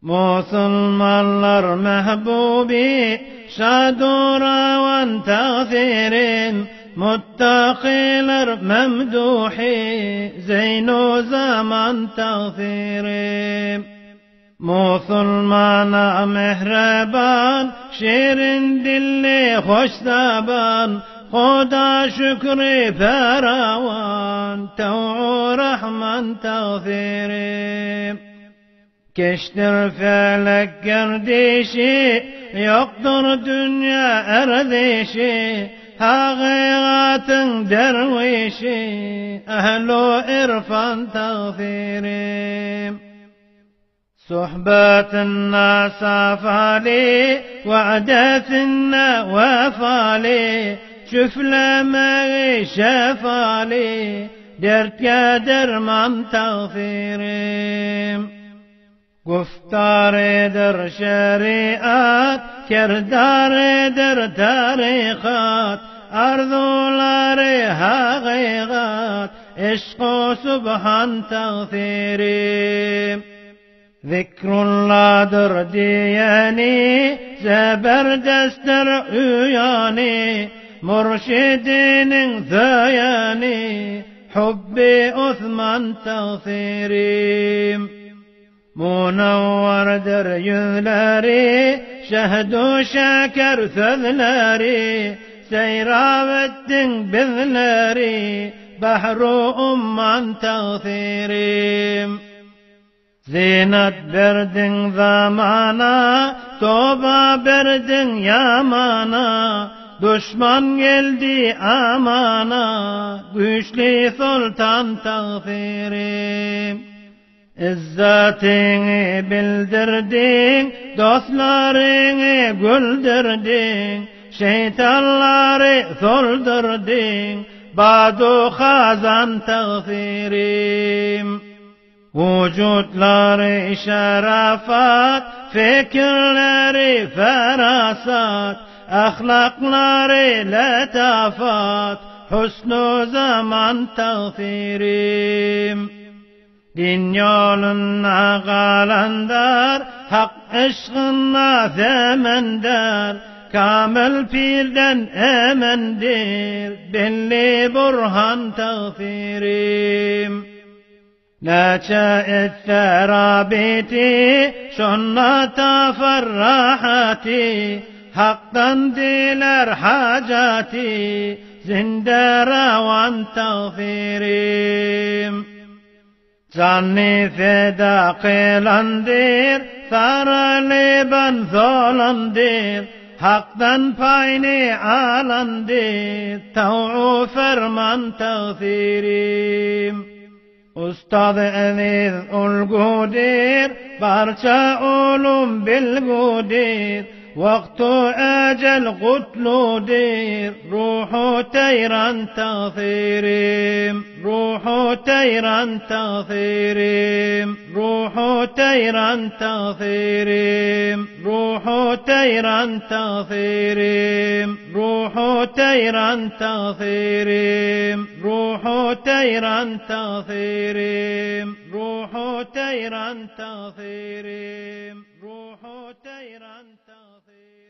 Musulmanlar mehbubi şaduravan tağfirin, muttaqiler memduhi zeynu zaman tağfirin. Musulmana mehreban, şirin dilli hoş zaban, Xuda şükri feravan, tev'u rahman tağfirim. Keştir felek gerdişi, yoktur dünya erdişi, hakikatin dervişi, ehlu irfan tağfirim. Sohbetinna safali, va'detinna vefali, şüflemeyi şefali, dertke derman tağfirim. Guftar-eder şeriat, kerdar-eder tarikat, arzuları hakikat, eşk-u subhan tağfirim. Zikrullah'dır diyeni, zeberdesttir üyani, murşidinin zayani, hubbi Osman tağfirim. Munavvardır yüzleri, şehdu şeker sözleri, seyravettin bizleri, bahru umman tağfirim. Zinat verdin zamana, soba verdin yamana, düşman geldi amana, güçlü sultan tağfirim. İzzetini bildirdin, dostlarını güldürdün, şeytanları soldurdun, badu hazan tağfirim. Vücutları şerafat, fikirleri ferasat, ahlakları letafat, husnu zaman tağfirim. Din yoluna qalandar, hak aşkına zemendar, kamil pirden emendir, belli burhan tağfirim. Neçe etterabiti, şunna tafarrahati, haktan diler hacati, zinde ravan tağfirim. Canni feda kılandir, saraliban zolandir, haktan payni alandir, tev'u ferman tağfirim. Ustad aziz ulgudir, barça ulum bilgudir, vaktu ecel kutludir, ruhu teyran tağfirim, ruhu teyran tağfirim, ruhu teyran tağfirim, ruhu teyran tağfirim, ruhu teyran tağfirim, ruhu teyran tağfirim, ruhu teyran tağfirim, ruhu teyran tağfirim.